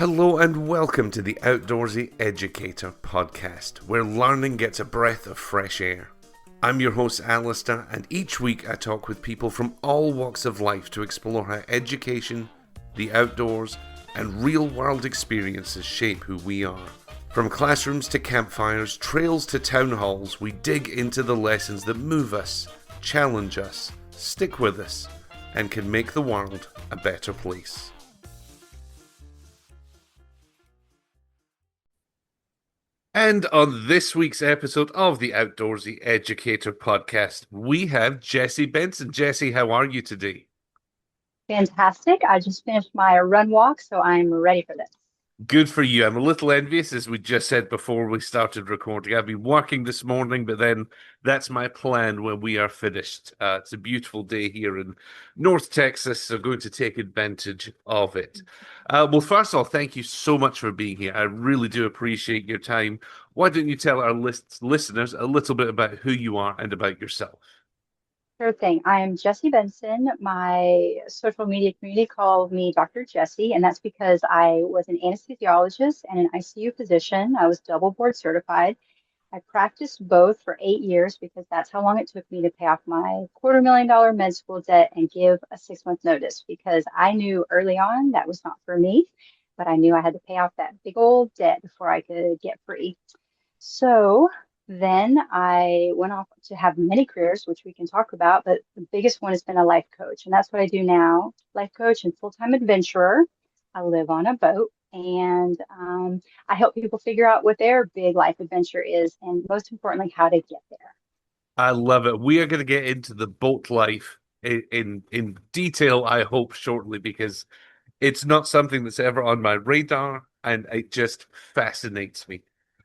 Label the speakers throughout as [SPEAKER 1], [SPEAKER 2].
[SPEAKER 1] Hello and welcome to the Outdoorsy Educator podcast, where learning gets a breath of fresh air. I'm your host Alistair, and each week I talk with people from all walks of life to explore how education, the outdoors, and real-world experiences shape who we are. From classrooms to campfires, trails to town halls, we dig into the lessons that move us, challenge us, stick with us, and can make the world a better place. And on this week's episode of the Outdoorsy Educator podcast, we have Jessie Benson. Jessie, how are you today?
[SPEAKER 2] Fantastic. I just finished my run walk, so I'm ready for this.
[SPEAKER 1] Good for you. I'm a little envious, as we just said before we started recording. I've been working this morning, but then that's my plan when we are finished. It's a beautiful day here in North Texas, so going to take advantage of it. Well, first of all, thank you so much for being here. I really do appreciate your time. Why don't you tell our listeners a little bit about who you are and about yourself?
[SPEAKER 2] Sure thing. I am Jessie Benson. My social media community called me Dr. Jessie, and that's because I was an anesthesiologist and an ICU physician. I was double board certified. I practiced both for 8 years because that's how long it took me to pay off my $250,000 med school debt and give a 6-month notice because I knew early on that was not for me, but I knew I had to pay off that big old debt before I could get free. So then I went off to have many careers, which we can talk about, but the biggest one has been a life coach. And that's what I do now, life coach and full-time adventurer. I live on a boat and I help people figure out what their big life adventure is and most importantly, how to get there.
[SPEAKER 1] I love it. We are going to get into the boat life in detail, I hope, shortly, because it's not something that's ever on my radar, and it just fascinates me.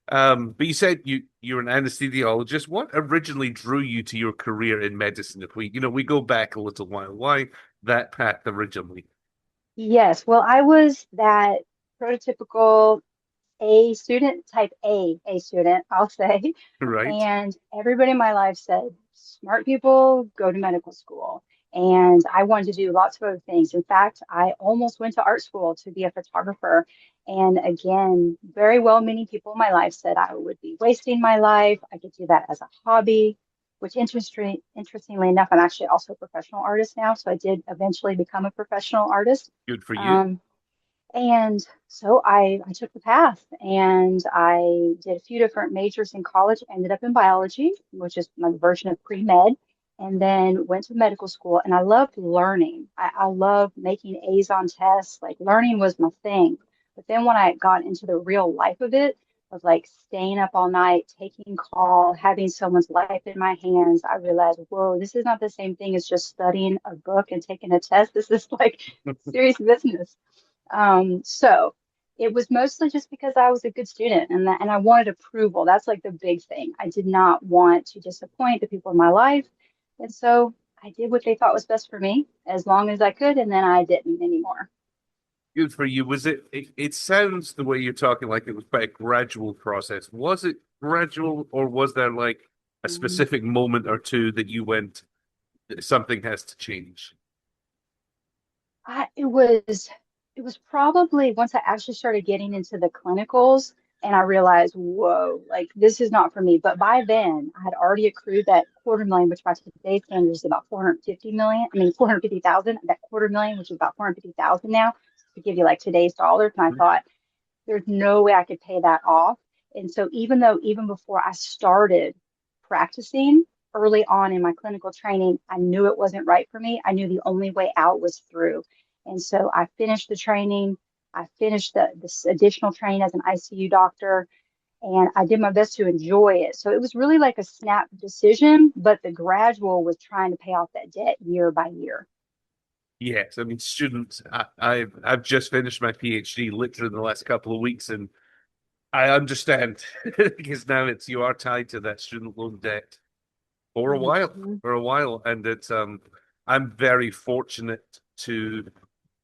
[SPEAKER 1] But you said you're an anesthesiologist. What originally drew you to your career in medicine? If we go back a little while, why that path originally?
[SPEAKER 2] Yes, well, I was that prototypical A student, type A student, I'll say.
[SPEAKER 1] Right.
[SPEAKER 2] And everybody in my life said, smart people go to medical school. And I wanted to do lots of other things. In fact, I almost went to art school to be a photographer. And again, very well, many people in my life said I would be wasting my life. I could do that as a hobby, which interestingly enough, I'm actually also a professional artist now. So I did eventually become a professional artist.
[SPEAKER 1] Good for you.
[SPEAKER 2] Um, and so I took the path and I did a few different majors in college, ended up in biology, which is my version of pre-med, and then went to medical school. And I loved learning. I love making A's on tests. Like learning was my thing. But then when I got into the real life of it, of like staying up all night, taking call, having someone's life in my hands, I realized, whoa, this is not the same thing as just studying a book and taking a test. This is like serious business. So it was mostly just because I was a good student and I wanted approval. That's like the big thing. I did not want to disappoint the people in my life. And so I did what they thought was best for me as long as I could, and then I didn't anymore.
[SPEAKER 1] Good for you. It sounds the way you're talking like it was quite a gradual process. Was it gradual, or was there like a
[SPEAKER 2] Mm.
[SPEAKER 1] specific moment or two that you went, something has to change?
[SPEAKER 2] I, it was it was probably once I actually started getting into the clinicals and I realized, whoa, like this is not for me. But by then I had already accrued that quarter million, which by today's standards is about 450 million. I mean 450,000, that quarter million, which is about 450,000 now, to give you like today's dollars. And I thought, there's no way I could pay that off. And so even before I started practicing early on in my clinical training, I knew it wasn't right for me. I knew the only way out was through. And so I finished the training. I finished this additional training as an ICU doctor, and I did my best to enjoy it. So it was really like a snap decision, but the gradual was trying to pay off that debt year by year.
[SPEAKER 1] Yes, I mean students. I've just finished my PhD literally in the last couple of weeks, and I understand because now it's you are tied to that student loan debt for a while,
[SPEAKER 2] Mhm.
[SPEAKER 1] and it's I'm very fortunate to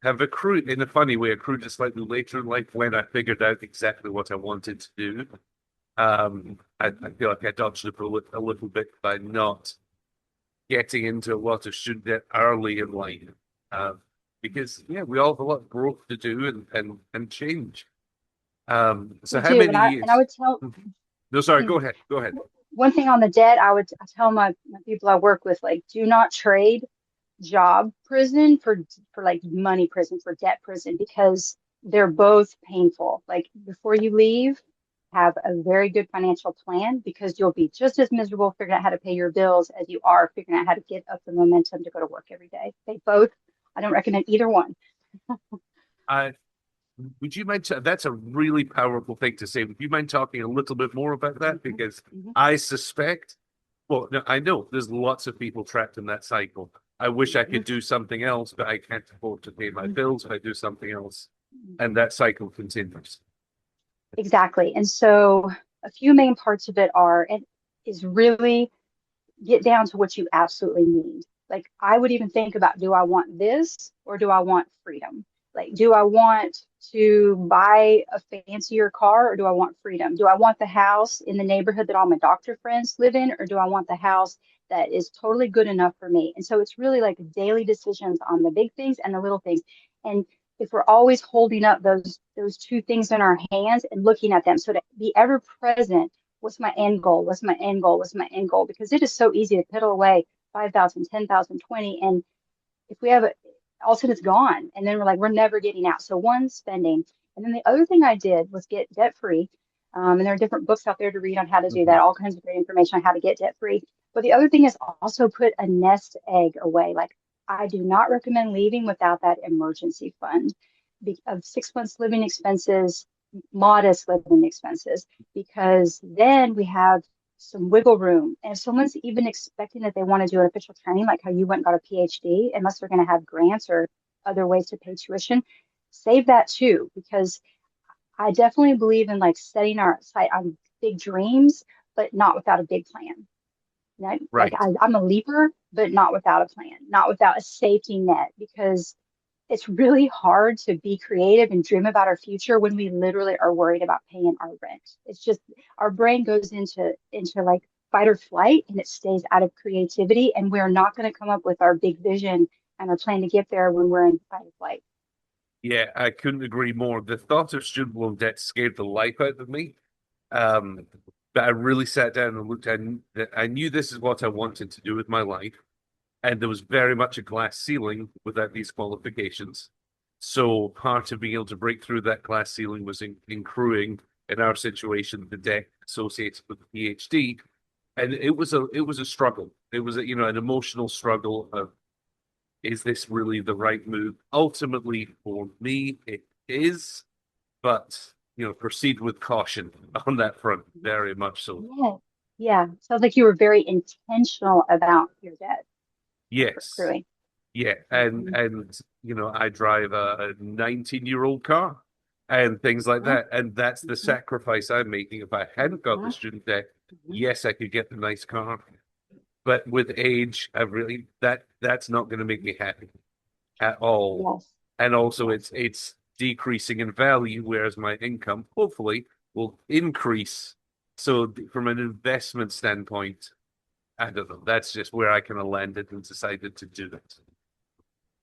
[SPEAKER 1] have accrued in a funny way, accrued it slightly later in life when I figured out exactly what I wanted to do. I feel like I dodged a little bit by not getting into a lot of student debt early in life. Um, because yeah, we all have a lot of growth to do and change. So
[SPEAKER 2] We
[SPEAKER 1] how
[SPEAKER 2] do.
[SPEAKER 1] many
[SPEAKER 2] And I
[SPEAKER 1] years?
[SPEAKER 2] would tell
[SPEAKER 1] No, sorry,
[SPEAKER 2] hmm,
[SPEAKER 1] go ahead. Go ahead.
[SPEAKER 2] one thing on the debt, I tell my people I work with, like, do not trade job prison for like money prison, for debt prison, because they're both painful. Like, before you leave, have a very good financial plan, because you'll be just as miserable figuring out how to pay your bills as you are figuring out how to get up the momentum to go to work every day. They both, I don't recommend either one.
[SPEAKER 1] Uh, would you mind? That's a really powerful thing to say. Would you mind talking a little bit more about that?
[SPEAKER 2] Mhm,
[SPEAKER 1] Because
[SPEAKER 2] mhm,
[SPEAKER 1] I suspect, well, no, I know there's lots of people trapped in that cycle. I wish I
[SPEAKER 2] mhm,
[SPEAKER 1] could do something else, but I can't afford to pay my
[SPEAKER 2] mhm,
[SPEAKER 1] bills if I do something else. And
[SPEAKER 2] mhm.
[SPEAKER 1] that cycle continues.
[SPEAKER 2] Exactly. And so a few main parts of it are, and is really get down to what you absolutely need. Like, I would even think about, do I want this or do I want freedom? Like, do I want to buy a fancier car or do I want freedom? Do I want the house in the neighborhood that all my doctor friends live in, or do I want the house that is totally good enough for me? And so it's really like daily decisions on the big things and the little things. And if we're always holding up those two things in our hands and looking at them, so to be ever present, what's my end goal? What's my end goal? What's my end goal? Because it is so easy to piddle away 5,000, 10,000, 20. And if we have it, all of a sudden it's gone. And then we're like, we're never getting out. So one, spending. And then the other thing I did was get debt free. And there are different books out there to read on how to do
[SPEAKER 1] Mhm.
[SPEAKER 2] that, all kinds of great information on how to get debt free. But the other thing is also put a nest egg away. Like, I do not recommend leaving without that emergency fund of 6 months living expenses, modest living expenses, because then we have some wiggle room. And if someone's even expecting that they want to do an official training, like how you went and got a PhD, unless they're going to have grants or other ways to pay tuition, save that too, because I definitely believe in like setting our sight on big dreams, but not without a big plan. Like,
[SPEAKER 1] Right.
[SPEAKER 2] I'm a leaper, but not without a plan, not without a safety net, because it's really hard to be creative and dream about our future when we literally are worried about paying our rent. It's just our brain goes into like fight or flight, and it stays out of creativity, and we're not going to come up with our big vision and our plan to get there when we're in fight or flight.
[SPEAKER 1] Yeah, I couldn't agree more. The thought of student loan debt scared the life out of me. Um, but I really sat down and looked and I knew this is what I wanted to do with my life. And there was very much a glass ceiling without these qualifications. So part of being able to break through that glass ceiling was accruing, in our situation, the debt associated with the PhD. And it was a struggle. It was an emotional struggle of, is this really the right move? Ultimately, for me, it is, but proceed with caution on that front, very much so.
[SPEAKER 2] Yeah. Yeah. Sounds like you were very intentional about your debt
[SPEAKER 1] Yes.
[SPEAKER 2] accruing.
[SPEAKER 1] Yeah, and
[SPEAKER 2] Mhm.
[SPEAKER 1] and I drive a 19-year-old car and things like
[SPEAKER 2] Mhm.
[SPEAKER 1] that, and that's the
[SPEAKER 2] Mhm.
[SPEAKER 1] sacrifice I'm making. If I hadn't got the
[SPEAKER 2] Mhm.
[SPEAKER 1] student debt,
[SPEAKER 2] Mhm.
[SPEAKER 1] yes, I could get the nice car, but with age, I really that's not going to make me happy at all.
[SPEAKER 2] Yes.
[SPEAKER 1] And also,
[SPEAKER 2] Yes.
[SPEAKER 1] it's decreasing in value, whereas my income hopefully will increase. So from an investment standpoint, I don't know. That's just where I kind of landed and decided to do that.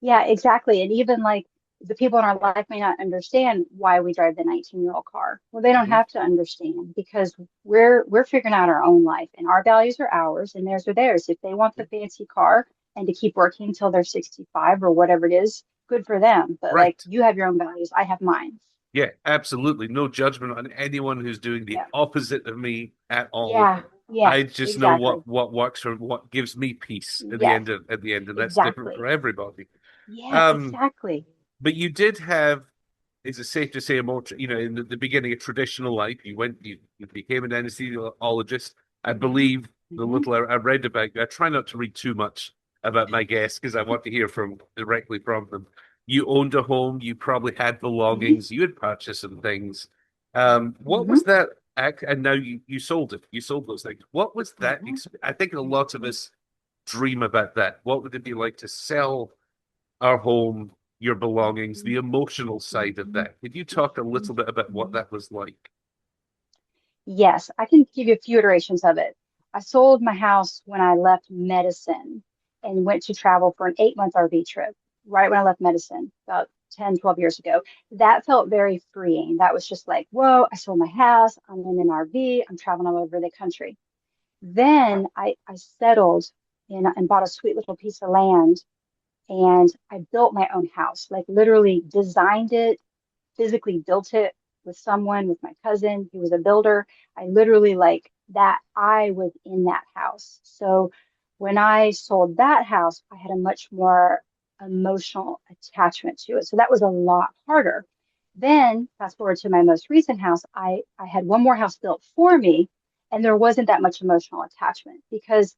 [SPEAKER 2] Yeah, exactly. And even like the people in our life may not understand why we drive the 19-year-old car. Well, they don't
[SPEAKER 1] Mhm.
[SPEAKER 2] have to understand, because we're figuring out our own life, and our values are ours and theirs are theirs. If they want the fancy car and to keep working until they're 65 or whatever it is, good for them. But like,
[SPEAKER 1] Right.
[SPEAKER 2] you have your own values, I have mine.
[SPEAKER 1] Yeah, absolutely. No judgment on anyone who's doing the
[SPEAKER 2] Yeah.
[SPEAKER 1] opposite of me at all.
[SPEAKER 2] Yeah. Yeah.
[SPEAKER 1] I just know
[SPEAKER 2] Exactly.
[SPEAKER 1] what works for what gives me peace
[SPEAKER 2] Yes.
[SPEAKER 1] at the end, and that's different for
[SPEAKER 2] Exactly.
[SPEAKER 1] everybody.
[SPEAKER 2] Yeah,
[SPEAKER 1] Um,
[SPEAKER 2] exactly.
[SPEAKER 1] but you did have, is it safe to say, a more, in the beginning of traditional life, you became an anesthesiologist. I
[SPEAKER 2] Hmm.
[SPEAKER 1] believe the
[SPEAKER 2] Hmm.
[SPEAKER 1] little I read about you, I try not to read too much about my guests because I want to hear directly from them. You owned a home, you probably had
[SPEAKER 2] Hmm.
[SPEAKER 1] belongings, you had purchased some things. What
[SPEAKER 2] Hmm.
[SPEAKER 1] was that act? And now you sold it. You sold those things. What was that?
[SPEAKER 2] Hmm.
[SPEAKER 1] I think a lot of us dream about that. What would it be like to sell our home, your belongings, the emotional side of
[SPEAKER 2] Hmm.
[SPEAKER 1] that? Could you talk a little bit about what
[SPEAKER 2] Hmm.
[SPEAKER 1] that was like?
[SPEAKER 2] Yes, I can give you a few iterations of it. I sold my house when I left medicine and went to travel for an 8 month RV trip. right when I left medicine about 10, 12 years ago. That felt very freeing. That was just like, whoa, I sold my house. I'm in an RV. I'm traveling all over the country. Then I settled in and bought a sweet little piece of land, and I built my own house, like literally designed it, physically built it with someone, with my cousin. He was a builder. I literally like that. I was in that house. So when I sold that house, I had a much more emotional attachment to it. So that was a lot harder. Then fast forward to my most recent house, I had one more house built for me, and there wasn't that much emotional attachment because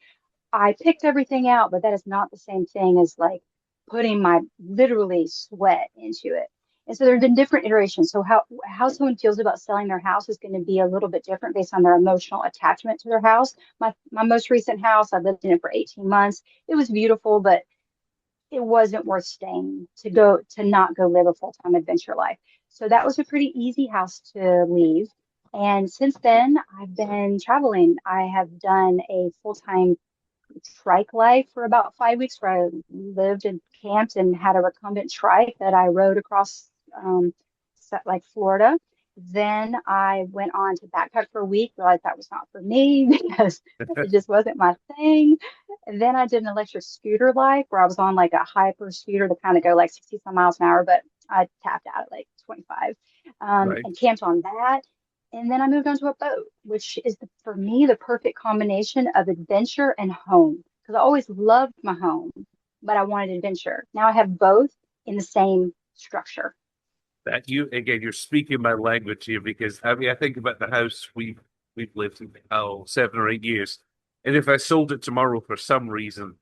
[SPEAKER 2] I picked everything out, but that is not the same thing as like putting my literally sweat into it. And so there have been different iterations. So how someone feels about selling their house is going to be a little bit different based on their emotional attachment to their house. My most recent house, I lived in it for 18 months. It was beautiful, but it wasn't worth staying to not go live a full-time adventure life. So that was a pretty easy house to leave. And since then, I've been traveling. I have done a full-time trike life for about 5 weeks where I lived and camped and had a recumbent trike that I rode across like Florida. Then I went on to backpack for a week, realized that was not for me because it just wasn't my thing. And then I did an electric scooter life where I was on like a hyper scooter to kind of go like 60 some miles an hour, but I tapped out at like 25
[SPEAKER 1] Right.
[SPEAKER 2] and camped on that. And then I moved on to a boat, which is for me the perfect combination of adventure and home. Because I always loved my home, but I wanted adventure. Now I have both in the same structure.
[SPEAKER 1] That you again, you're speaking my language here because I mean I think about the house we've lived in 7 or 8 years, and if I sold it tomorrow for some reason,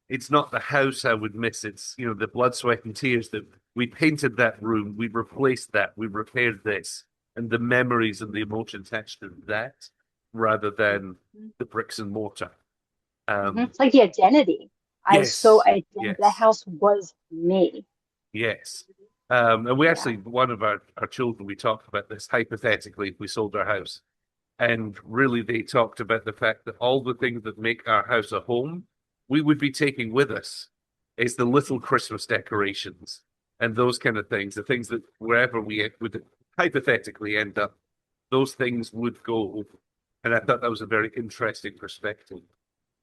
[SPEAKER 1] it's not the house I would miss. It's the blood, sweat, and tears that we painted that room, we replaced that, we repaired this, and the memories and the emotion attached to that, rather than the bricks and mortar.
[SPEAKER 2] It's
[SPEAKER 1] Um,
[SPEAKER 2] like the identity.
[SPEAKER 1] yes,
[SPEAKER 2] That
[SPEAKER 1] yes.
[SPEAKER 2] house was me.
[SPEAKER 1] Yes. And we
[SPEAKER 2] Yeah.
[SPEAKER 1] actually, one of our children, we talked about this hypothetically if we sold our house. And really, they talked about the fact that all the things that make our house a home, we would be taking with us. Is the little Christmas decorations and those kind of things, the things that wherever we would hypothetically end up, those things would go. And I thought that was a very interesting perspective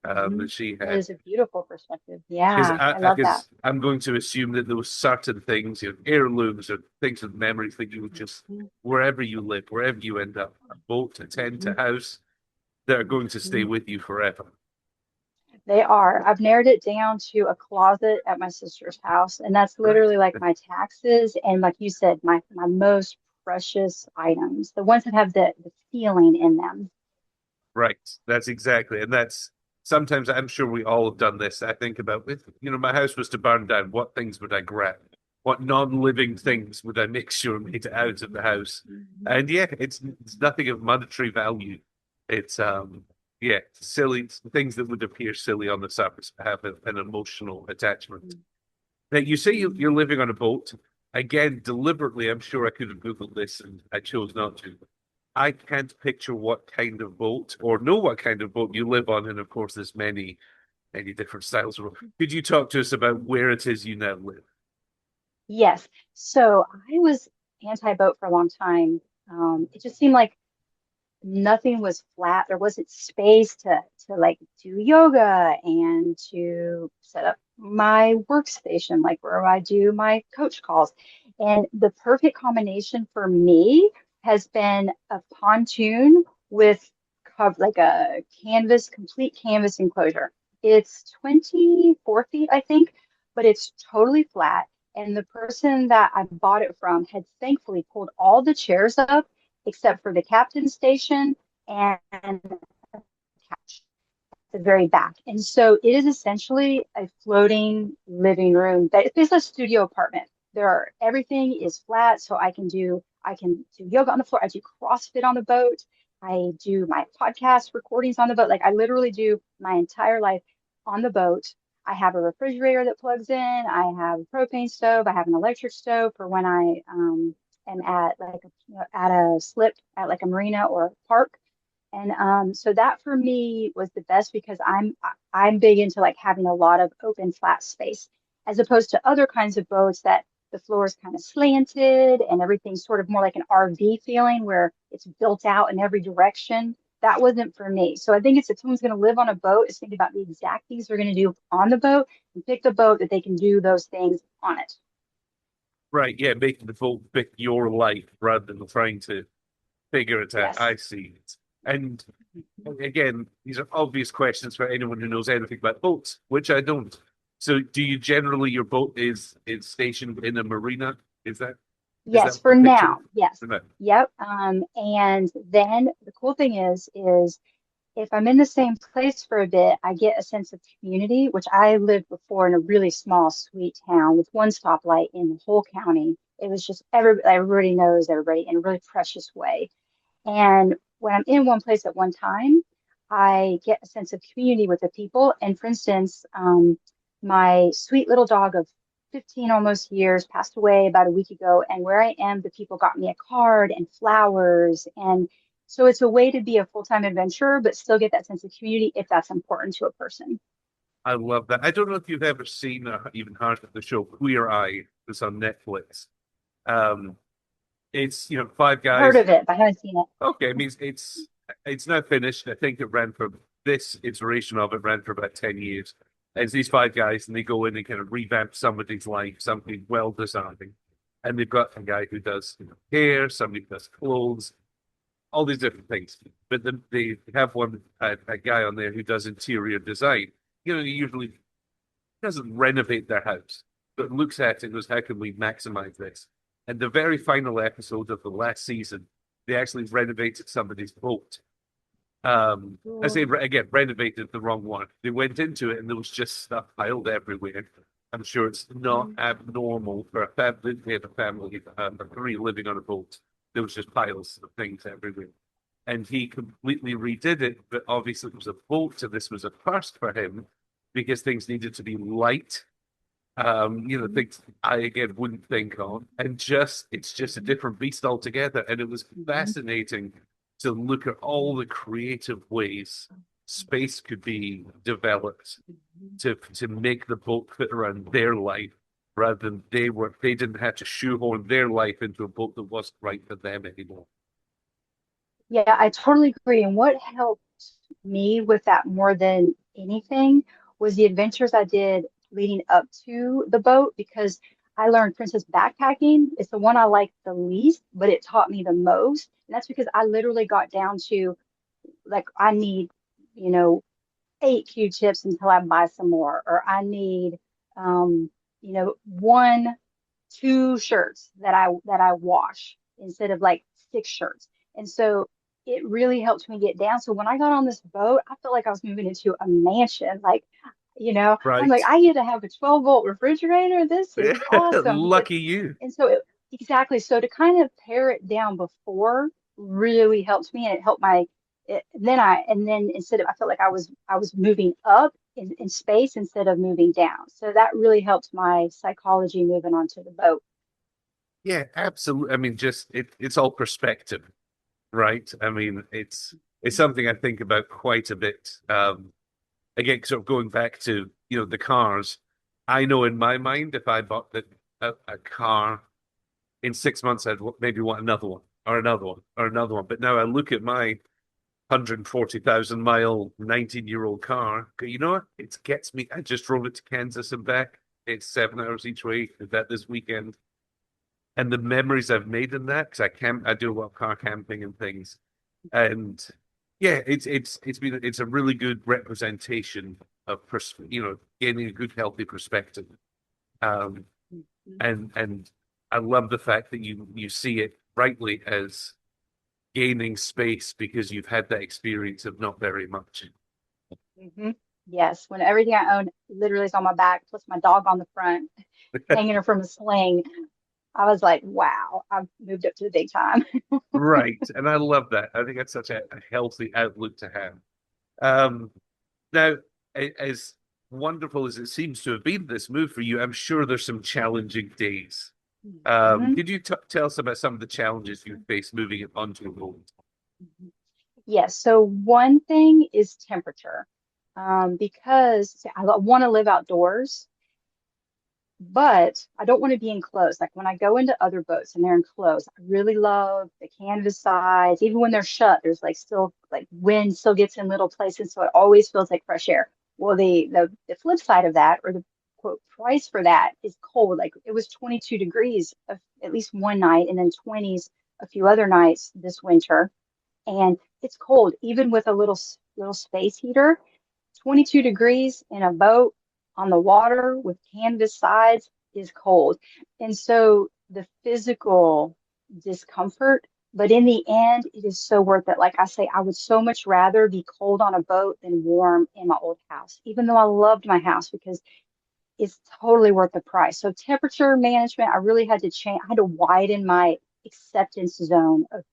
[SPEAKER 1] that she
[SPEAKER 2] That
[SPEAKER 1] had.
[SPEAKER 2] is a beautiful perspective.
[SPEAKER 1] Because
[SPEAKER 2] Yeah, I love that.
[SPEAKER 1] I'm going to assume that those certain things, heirlooms or things with memories that you would just wherever you live, wherever you end up, a boat, a tent, a house, they're going to stay with you forever.
[SPEAKER 2] They are. I've narrowed it down to a closet at my sister's house, and that's
[SPEAKER 1] Right.
[SPEAKER 2] literally like my taxes and, like you said, my most precious items, the ones that have the feeling in them.
[SPEAKER 1] Right. That's exactly. And that's sometimes I'm sure we all have done this. I think about if, my house was to burn down, what things would I grab? What non-living things would I make sure made it out of the house? And yeah, it's nothing of monetary value. It's yeah, silly things that would appear silly on the surface have an emotional attachment. Now you say you're living on a boat. Again, deliberately, I'm sure I could have Googled this and I chose not to. I can't picture what kind of boat or know what kind of boat you live on. And of course, there's many different styles. Could you talk to us about where it is you now live?
[SPEAKER 2] Yes. So I was anti-boat for a long time. It just seemed like nothing was flat. There wasn't space to like do yoga and to set up my workstation, like where I do my coach calls. And the perfect combination for me has been a pontoon with like a complete canvas enclosure. It's 24 feet, I think, but it's totally flat. And the person that I bought it from had thankfully pulled all the chairs up except for the captain's station and couch at the very back. And so it is essentially a floating living room that it's basically a studio apartment. Everything is flat, so I can do yoga on the floor. I do CrossFit on the boat. I do my podcast recordings on the boat. Like I literally do my entire life on the boat. I have a refrigerator that plugs in. I have a propane stove. I have an electric stove for when I am at like at a slip at like a marina or a park. And so that for me was the best because I'm big into like having a lot of open flat space. as opposed to other kinds of boats that the floor is kind of slanted and everything's sort of more like an RV feeling where it's built out in every direction. That wasn't for me. So I think it's if someone's going to live on a boat, is think about the exact things they're going to do on the boat and pick the boat that they can do those things on it.
[SPEAKER 1] Right, yeah, making the boat fit your life rather than trying to figure it out.
[SPEAKER 2] Yes.
[SPEAKER 1] I see it. And again, these are obvious questions for anyone who knows anything about boats, which I don't. So, do you generally your boat is stationed in a marina? Is that
[SPEAKER 2] Yes,
[SPEAKER 1] what
[SPEAKER 2] for
[SPEAKER 1] I'm picturing?
[SPEAKER 2] now. Yes.
[SPEAKER 1] No.
[SPEAKER 2] Yep. And then the cool thing is if I'm in the same place for a bit, I get a sense of community, which I lived before in a really small, sweet town with one stoplight in the whole county. It was just everybody knows everybody in a really precious way. And when I'm in one place at one time, I get a sense of community with the people. And for instance, my sweet little dog of 15 almost years passed away about a week ago. And where I am, the people got me a card and flowers. And so it's a way to be a full-time adventurer, but still get that sense of community if that's important to a person.
[SPEAKER 1] I love that. I don't know if you've ever seen or even heard of the show Queer Eye that's on Netflix. Um, it's five
[SPEAKER 2] Heard
[SPEAKER 1] guys.
[SPEAKER 2] of it, but I haven't seen it.
[SPEAKER 1] Okay, I mean it's now finished. I think it ran for this iteration of it ran for about 10 years. It's these five guys, and they go in and kind of revamp somebody's life, something well deserving. And they've got a guy who does hair, somebody who does clothes, all these different things. But then they have a guy on there who does interior design. He usually doesn't renovate their house, but looks at it and goes, "How can we maximize this?" And the very final episode of the last season, they actually renovated somebody's boat. I say
[SPEAKER 2] Cool.
[SPEAKER 1] again, renovated the wrong one. They went into it and there was just stuff piled everywhere. I'm sure it's not abnormal for a family. They have a family of three living on a boat. There was just piles of things everywhere. And he completely redid it, but obviously it was a boat, so this was a first for him because things needed to be light. Things I again wouldn't think of, and just it's just a different beast altogether. And it was
[SPEAKER 2] Mhm.
[SPEAKER 1] fascinating to look at all the creative ways space could be developed to make the boat fit around their life rather than they didn't have to shoehorn their life into a boat that wasn't right for them anymore.
[SPEAKER 2] Yeah, I totally agree. And what helped me with that more than anything was the adventures I did leading up to the boat because I learned, for instance, backpacking is the one I like the least, but it taught me the most. And that's because I literally got down to like I need, you know, 8 Q-tips until I buy some more, or I need one, two shirts that I wash instead of like 6 shirts. And so it really helped me get down. So when I got on this boat, I felt like I was moving into a mansion. Like, I'm like,
[SPEAKER 1] Right?
[SPEAKER 2] I get to have a 12-volt refrigerator. This is awesome because,
[SPEAKER 1] Lucky you.
[SPEAKER 2] and so exactly. So to kind of pare it down before really helped me, and it helped and then instead of I felt like I was moving up in space instead of moving down. So that really helped my psychology moving onto the boat.
[SPEAKER 1] Yeah, absolutely. I mean, just it's all perspective, right? I mean, it's something I think about quite a bit. Again, sort of going back to the cars. I know in my mind, if I bought a car in 6 months, maybe want another one or another one or another one. But now I look at my 140,000 mile 19-year-old car. You know what? It gets me. I just drove it to Kansas and back. It's 7 hours each way. Did that this weekend, and the memories I've made in that because I do a lot of car camping and things, and yeah, it's a really good representation of gaining a good healthy perspective, um, and I love the fact that you see it rightly as gaining space because you've had that experience of not very much.
[SPEAKER 2] Hmm. Yes, when everything I own literally is on my back, plus my dog on the front, hanging her from a sling. I was like, wow, I've moved up to the big time.
[SPEAKER 1] Right, and I love that. I think that's such a healthy outlook to have. Um, Now, as wonderful as it seems to have been this move for you, I'm sure there's some challenging days.
[SPEAKER 2] Mhm.
[SPEAKER 1] Could you tell us about some of the challenges you faced moving it onto a boat?
[SPEAKER 2] Yes, so one thing is temperature. Because I want to live outdoors. but I don't want to be enclosed. Like when I go into other boats and they're enclosed, I really love the canvas sides. Even when they're shut, there's like still like wind still gets in little places, so it always feels like fresh air. Well, the flip side of that, or the quote price for that, is cold. Like it was 22 degrees at least one night, and then 20s a few other nights this winter, and it's cold even with a little space heater. 22 degrees in a boat on the water with canvas sides is cold. And so the physical discomfort, but in the end, it is so worth it. Like I say, I would so much rather be cold on a boat than warm in my old house, even though I loved my house, because it's totally worth the price. So temperature management, I really had to change. I had to widen my acceptance zone of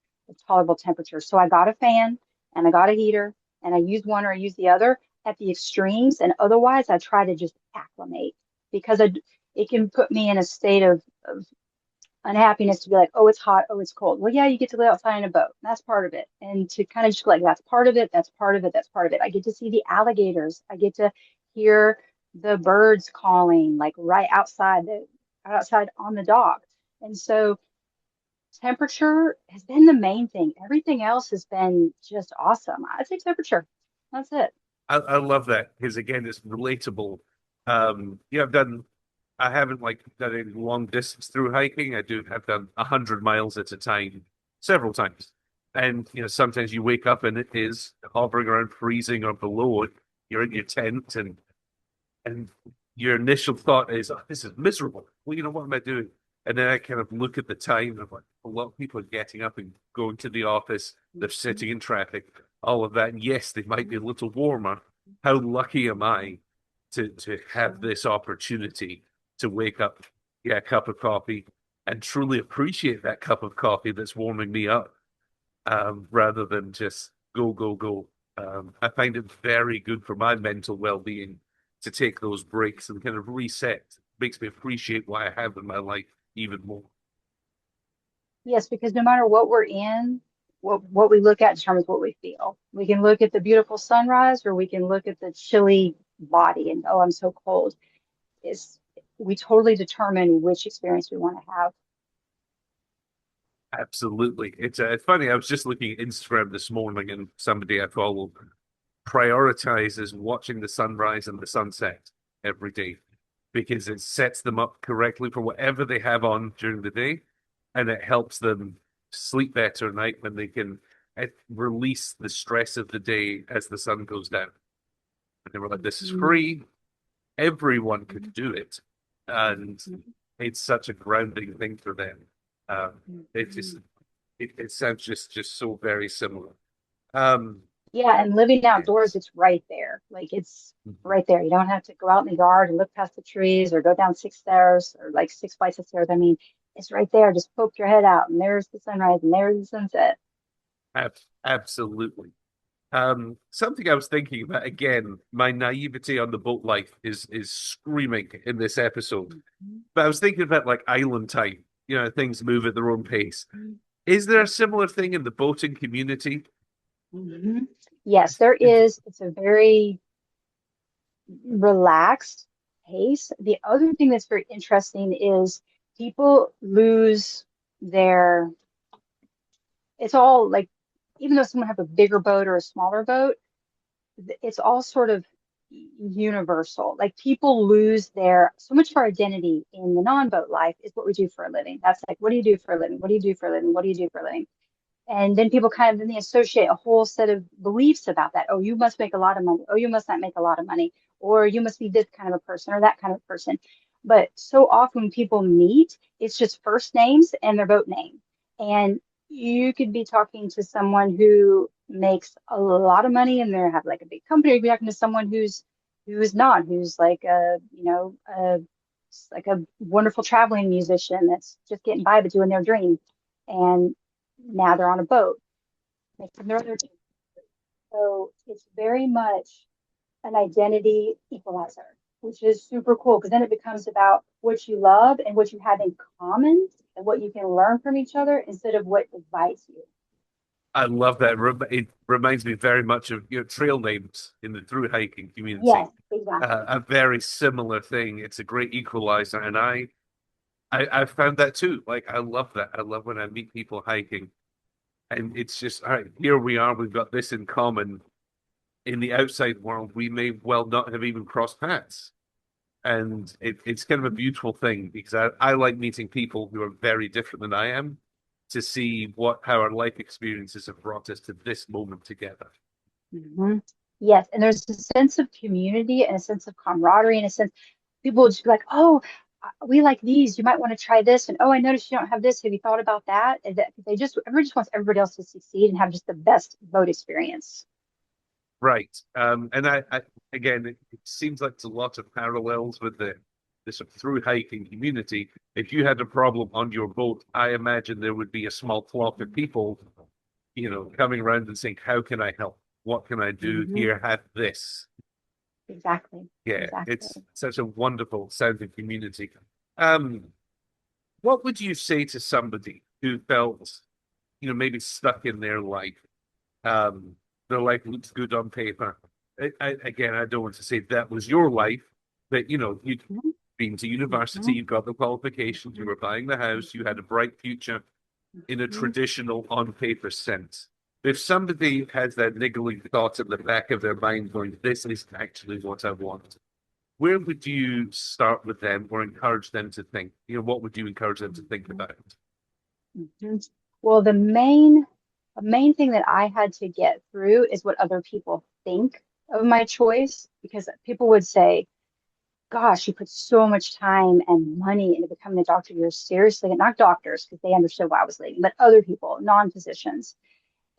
[SPEAKER 2] tolerable temperature. So I got a fan and I got a heater and I used one or I used the other at the extremes. And otherwise, I try to just acclimate because it can put me in a state of unhappiness to be like, oh, it's hot, oh, it's cold. Well, yeah, you get to live outside in a boat. That's part of it. And to kind of just like, that's part of it, that's part of it, that's part of it. I get to see the alligators. I get to hear the birds calling like right outside on the dock. And so temperature has been the main thing. Everything else has been just awesome. I'd say temperature. That's it.
[SPEAKER 1] I love that because again, it's relatable. Yeah, I haven't like done any long distance through hiking. I've done 100 miles at a time, several times. And sometimes you wake up and it is hovering around freezing or below it. You're in your tent and your initial thought is, oh, this is miserable. Well, what am I doing? And then I kind of look at the time and I'm like, a lot of people are getting up and going to the office. They're sitting in traffic, all of that. And yes, they might be a little warmer. How lucky am I to have this opportunity to wake up, get a cup of coffee, and truly appreciate that cup of coffee that's warming me up, rather than just go, go, go. I find it very good for my mental well-being to take those breaks and kind of reset. Makes me appreciate what I have in my life even more.
[SPEAKER 2] Yes, because no matter what we're in, what we look at determines what we feel. We can look at the beautiful sunrise, or we can look at the chilly body and, oh, I'm so cold. Is We totally determine which experience we want to have.
[SPEAKER 1] Absolutely. It's funny. I was just looking at Instagram this morning, and somebody I follow prioritizes watching the sunrise and the sunset every day because it sets them up correctly for whatever they have on during the day, and it helps them sleep better at night when they can release the stress of the day as the sun goes down. And they were like, "This is
[SPEAKER 2] Mhm.
[SPEAKER 1] free. Everyone could do it," and it's such a grounding thing for them. It just it sounds just so very similar. Um,
[SPEAKER 2] Yeah, and living outdoors,
[SPEAKER 1] yes.
[SPEAKER 2] it's right there. Like it's right there. You don't have to go out in the yard and look past the trees or go down six stairs or like six flights of stairs. I mean, it's right there. Just poke your head out and there's the sunrise and there's the sunset.
[SPEAKER 1] Absolutely. Something I was thinking about again, my naivety on the boat life is screaming in this episode. But I was thinking about like island time, things move at their own pace. Is there a similar thing in the boating community?
[SPEAKER 2] Mhm. Yes, there is. It's a very relaxed pace. The other thing that's very interesting is people lose their, it's all like, even though someone have a bigger boat or a smaller boat, it's all sort of universal. Like people lose their, so much of our identity in the non-boat life is what we do for a living. That's like, what do you do for a living? What do you do for a living? What do you do for a living? And then people kind of then they associate a whole set of beliefs about that. Oh, you must make a lot of money. Oh, you must not make a lot of money. Or you must be this kind of a person or that kind of person. But so often when people meet, it's just first names and their boat name. And you could be talking to someone who makes a lot of money and they have like a big company. You'd be talking to someone who's not, who's like like a wonderful traveling musician that's just getting by but doing their dream. And now they're on a boat making their other. So it's very much an identity equalizer, which is super cool because then it becomes about what you love and what you have in common and what you can learn from each other instead of what divides you.
[SPEAKER 1] I love that. It reminds me very much of trail names in the through hiking community.
[SPEAKER 2] Yes, exactly.
[SPEAKER 1] A very similar thing. It's a great equalizer, and I found that too. Like I love that. I love when I meet people hiking, and it's just all right. Here we are. We've got this in common. In the outside world, we may well not have even crossed paths, and it's kind of a beautiful thing because I like meeting people who are very different than I am to see what how our life experiences have brought us to this moment together.
[SPEAKER 2] Hmm. Yes, and there's a sense of community and a sense of camaraderie and a sense people will just be like, "Oh, we like these. You might want to try this." And, "Oh, I noticed you don't have this. Have you thought about that?" And that they just everybody just wants everybody else to succeed and have just the best boat experience.
[SPEAKER 1] Right. And I again, it seems like there's a lot of parallels with the sort of through hiking community. If you had a problem on your boat, I imagine there would be a small flock of people, coming around and saying, "How can I help? What can I do
[SPEAKER 2] Hmm.
[SPEAKER 1] here? Have this."
[SPEAKER 2] Exactly.
[SPEAKER 1] Yeah,
[SPEAKER 2] Exactly.
[SPEAKER 1] it's such a wonderful sounding community. Um, what would you say to somebody who felt, maybe stuck in their life? Um, their life looks good on paper. Again, I don't want to say that was your life, but you'd
[SPEAKER 2] Mhm.
[SPEAKER 1] been to university,
[SPEAKER 2] Mhm.
[SPEAKER 1] you've got the qualifications, you were buying the house, you had a bright future in a
[SPEAKER 2] Mhm.
[SPEAKER 1] traditional on paper sense. If somebody has that niggling thought at the back of their mind going, this is actually what I want, where would you start with them or encourage them to think? What would you encourage them to think about?
[SPEAKER 2] Mhm. Well, the main thing that I had to get through is what other people think of my choice, because people would say, "Gosh, you put so much time and money into becoming a doctor. You're seriously," not doctors, because they understood why I was leaving, but other people, non-physicians.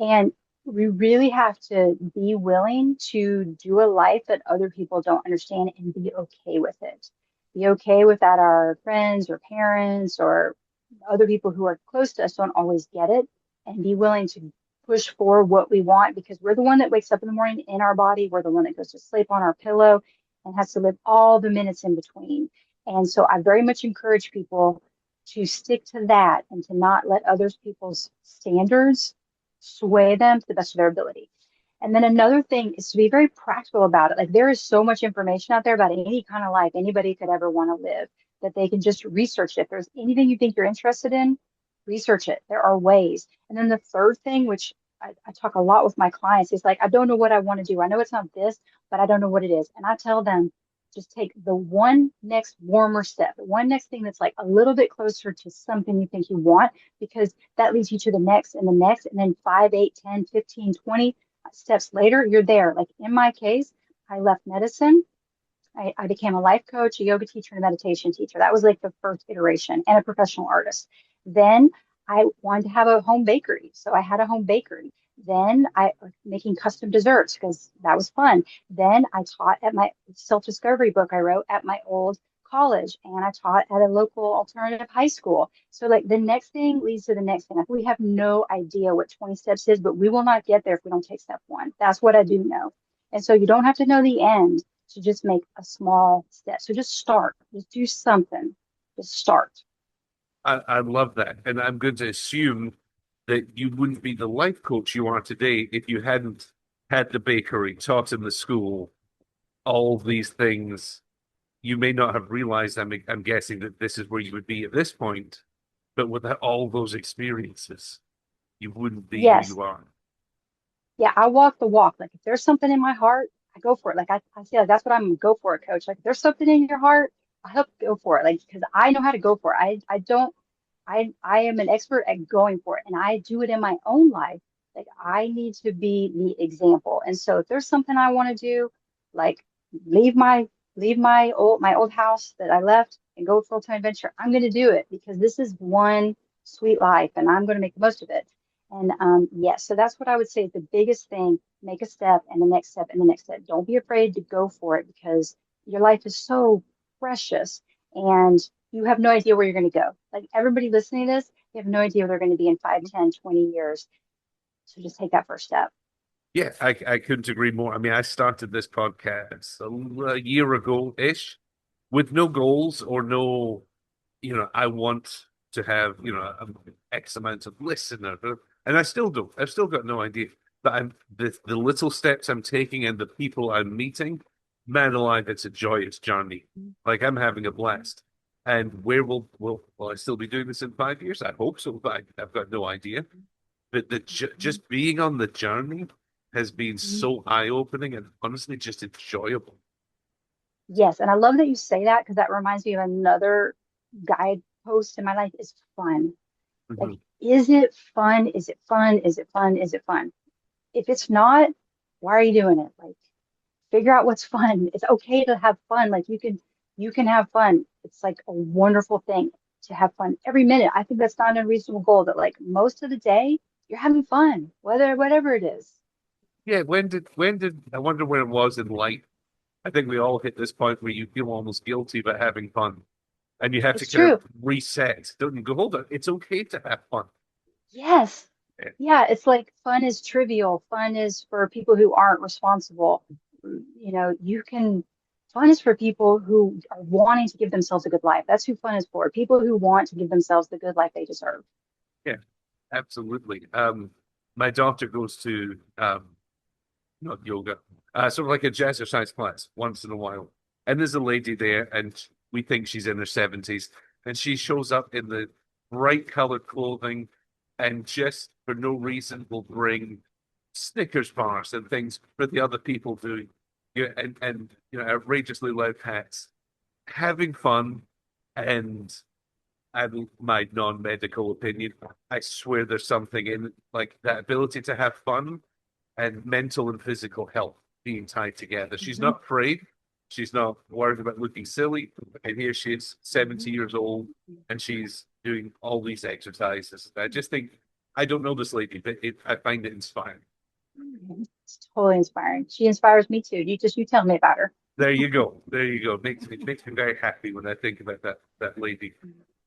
[SPEAKER 2] And we really have to be willing to do a life that other people don't understand and be okay with it. Be okay with that our friends or parents or other people who are close to us don't always get it, and be willing to push for what we want because we're the one that wakes up in the morning in our body. We're the one that goes to sleep on our pillow and has to live all the minutes in between. And so I very much encourage people to stick to that and to not let others people's standards sway them to the best of their ability. And then another thing is to be very practical about it. Like there is so much information out there about any kind of life anybody could ever want to live that they can just research it. If there's anything you think you're interested in, research it. There are ways. And then the third thing, which I talk a lot with my clients, is like, I don't know what I want to do. I know it's not this, but I don't know what it is. And I tell them, just take the one next warmer step, the one next thing that's like a little bit closer to something you think you want, because that leads you to the next and the next. And then 5, 8, 10, 15, 20 steps later, you're there. Like in my case, I left medicine. I became a life coach, a yoga teacher, and a meditation teacher. That was like the first iteration, and a professional artist. Then I wanted to have a home bakery. So I had a home bakery. Then I was making custom desserts because that was fun. Then I taught at my self-discovery book I wrote at my old college, and I taught at a local alternative high school. So like the next thing leads to the next thing. Like we have no idea what 20 steps is, but we will not get there if we don't take step one. That's what I do know. And so you don't have to know the end to just make a small step. So just start, just do something, just start.
[SPEAKER 1] I love that. And I'm going to assume that you wouldn't be the life coach you are today if you hadn't had the bakery, taught in the school, all these things. You may not have realized, I'm guessing, that this is where you would be at this point, but without all those experiences, you wouldn't be who
[SPEAKER 2] Yes.
[SPEAKER 1] you are.
[SPEAKER 2] Yeah, I walk the walk. Like if there's something in my heart, I go for it. Like I feel like that's what I'm gonna go for it, coach. Like if there's something in your heart, I hope you go for it. Like because I know how to go for it. I don't I am an expert at going for it and I do it in my own life. Like I need to be the example. And so if there's something I want to do, like leave my my old house that I left and go full-time adventure, I'm gonna do it because this is one sweet life and I'm gonna make the most of it. And yes, so that's what I would say is the biggest thing. Make a step and the next step and the next step. Don't be afraid to go for it because your life is so precious and you have no idea where you're going to go. Like everybody listening to this, you have no idea where they're going to be in 5, 10, 20 years. So just take that first step.
[SPEAKER 1] Yeah, I couldn't agree more. I mean, I started this podcast a year ago-ish with no goals or no, I want to have, X amount of listeners. And I still don't. I've still got no idea. But the little steps I'm taking and the people I'm meeting, man alive, it's a joyous journey. Like I'm having a blast. And where will I still be doing this in 5 years? I hope so, but I've got no idea. But just being on the journey has been so eye-opening and honestly just enjoyable.
[SPEAKER 2] Yes, and I love that you say that because that reminds me of another guidepost in my life is fun. Like,
[SPEAKER 1] Mhm.
[SPEAKER 2] is it fun? Is it fun? Is it fun? Is it fun? If it's not, why are you doing it? Like, figure out what's fun. It's okay to have fun. Like you can have fun. It's like a wonderful thing to have fun every minute. I think that's not an unreasonable goal that like most of the day you're having fun, whatever it is.
[SPEAKER 1] Yeah, when did I wonder where it was in life? I think we all hit this point where you feel almost guilty about having fun. And you have to
[SPEAKER 2] It's
[SPEAKER 1] kind of
[SPEAKER 2] true.
[SPEAKER 1] reset. Don't you go, hold on, it's okay to have fun.
[SPEAKER 2] Yes.
[SPEAKER 1] Yeah.
[SPEAKER 2] Yeah, it's like fun is trivial. Fun is for people who aren't responsible. You can, fun is for people who are wanting to give themselves a good life. That's who fun is for. People who want to give themselves the good life they deserve.
[SPEAKER 1] Yeah, absolutely. My daughter goes to not yoga, sort of like a jazzercise class once in a while. And there's a lady there, and we think she's in her 70s, and she shows up in the bright colored clothing and just for no reason will bring Snickers bars and things for the other people doing, yeah, and outrageously loud hats, having fun, and my non-medical opinion, I swear there's something in like that ability to have fun and mental and physical health being tied together. She's
[SPEAKER 2] Mhm.
[SPEAKER 1] not afraid. She's not worried about looking silly. And here she is, 70 years old, and she's doing all these exercises. I just think, I don't know this lady, but I find it inspiring.
[SPEAKER 2] It's totally inspiring. She inspires me too. You tell me about her.
[SPEAKER 1] There you go. There you go. Makes me very happy when I think about that lady.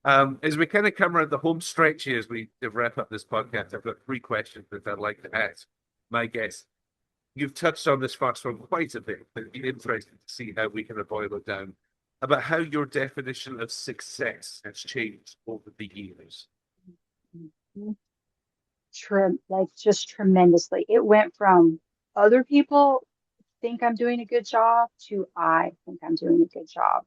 [SPEAKER 1] As we kind of come around the home stretch here, as we wrap up this podcast, I've got three questions that I'd like to ask my guests. You've touched on this first one quite a bit, but it'd be interesting to see how we can boil it down about how your definition of success has changed over the years.
[SPEAKER 2] Like just tremendously. It went from other people think I'm doing a good job to I think I'm doing a good job.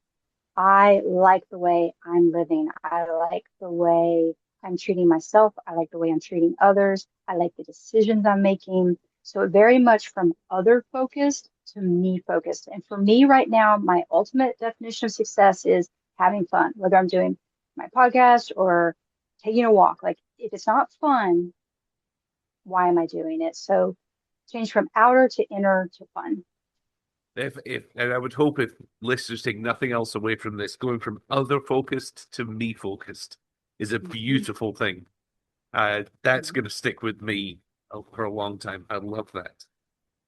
[SPEAKER 2] I like the way I'm living. I like the way I'm treating myself. I like the way I'm treating others. I like the decisions I'm making. So very much from other focused to me focused. And for me right now, my ultimate definition of success is having fun, whether I'm doing my podcast or taking a walk. Like if it's not fun, why am I doing it? So change from outer to inner to fun.
[SPEAKER 1] If and I would hope if listeners take nothing else away from this, going from other focused to me focused is a
[SPEAKER 2] Mhm.
[SPEAKER 1] beautiful thing. That's going to stick with me for a long time. I love that.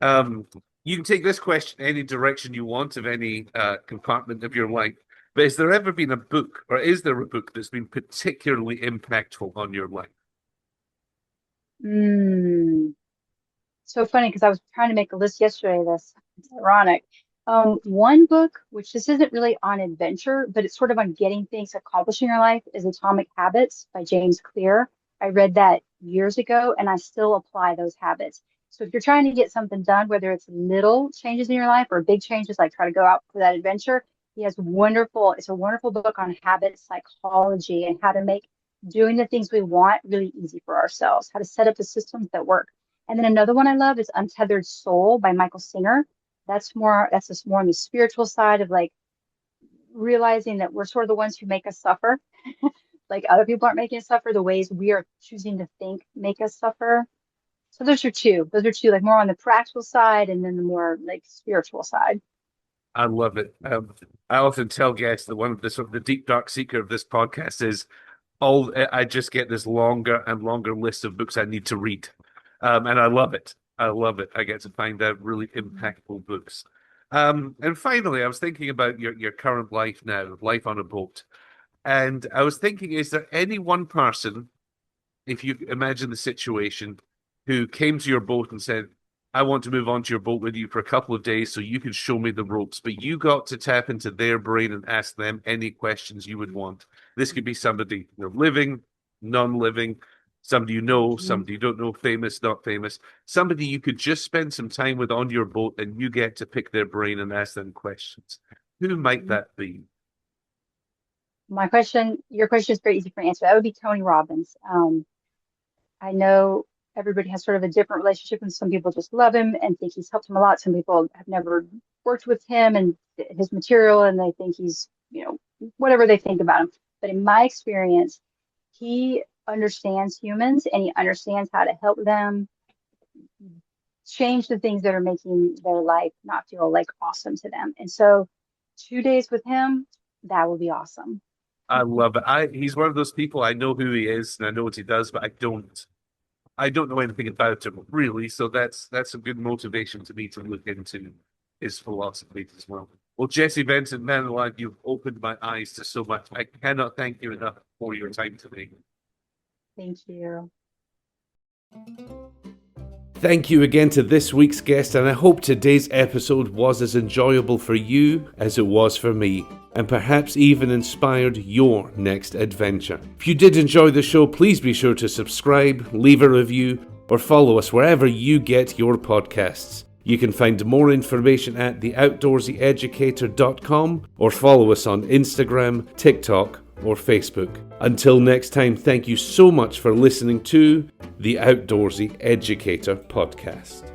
[SPEAKER 1] Um, you can take this question any direction you want of any compartment of your life. But has there ever been a book, or is there a book that's been particularly impactful on your life?
[SPEAKER 2] Mm. So funny because I was trying to make a list yesterday. This it's ironic. One book, which this isn't really on adventure, but it's sort of on getting things accomplished in your life, is Atomic Habits by James Clear. I read that years ago, and I still apply those habits. So if you're trying to get something done, whether it's little changes in your life or big changes, like try to go out for that adventure, he has wonderful. It's a wonderful book on habit psychology and how to make doing the things we want really easy for ourselves, how to set up the systems that work. And then another one I love is Untethered Soul by Michael Singer. That's just more on the spiritual side of like realizing that we're sort of the ones who make us suffer. Like other people aren't making us suffer, the ways we are choosing to think make us suffer. So those are two. Those are two, like more on the practical side and then the more like spiritual side.
[SPEAKER 1] I love it. I often tell guests that one of the sort of the deep dark secret of this podcast is all I just get this longer and longer list of books I need to read. And I love it. I love it. I get to find out really impactful books. And finally, I was thinking about your current life now, life on a boat. And I was thinking, is there any one person, if you imagine the situation, who came to your boat and said, I want to move onto your boat with you for a couple of days so you can show me the ropes, but you got to tap into their brain and ask them any questions you would want. This could be somebody living, non-living, Somebody you know,
[SPEAKER 2] Mhm.
[SPEAKER 1] somebody you don't know, famous, not famous, somebody you could just spend some time with on your boat and you get to pick their brain and ask them questions. Who might
[SPEAKER 2] Mhm.
[SPEAKER 1] that be?
[SPEAKER 2] Your question is very easy for an answer. That would be Tony Robbins. I know everybody has sort of a different relationship, and some people just love him and think he's helped them a lot. Some people have never worked with him and his material, and they think he's, whatever they think about him. But in my experience, he understands humans and he understands how to help them change the things that are making their life not feel like awesome to them. And so 2 days with him, that will be awesome.
[SPEAKER 1] I love it. He's one of those people. I know who he is and I know what he does, but I don't know anything about him really. So that's a good motivation to me to look into his philosophy as well. Well, Jessie Benson, man alive, you've opened my eyes to so much. I cannot thank you enough for your time today.
[SPEAKER 2] Thank you.
[SPEAKER 1] Thank you again to this week's guest, and I hope today's episode was as enjoyable for you as it was for me, and perhaps even inspired your next adventure. If you did enjoy the show, please be sure to subscribe, leave a review, or follow us wherever you get your podcasts. You can find more information at theoutdoorseyeducator.com or follow us on Instagram, TikTok, or Facebook. Until next time, thank you so much for listening to the Outdoorsy Educator podcast.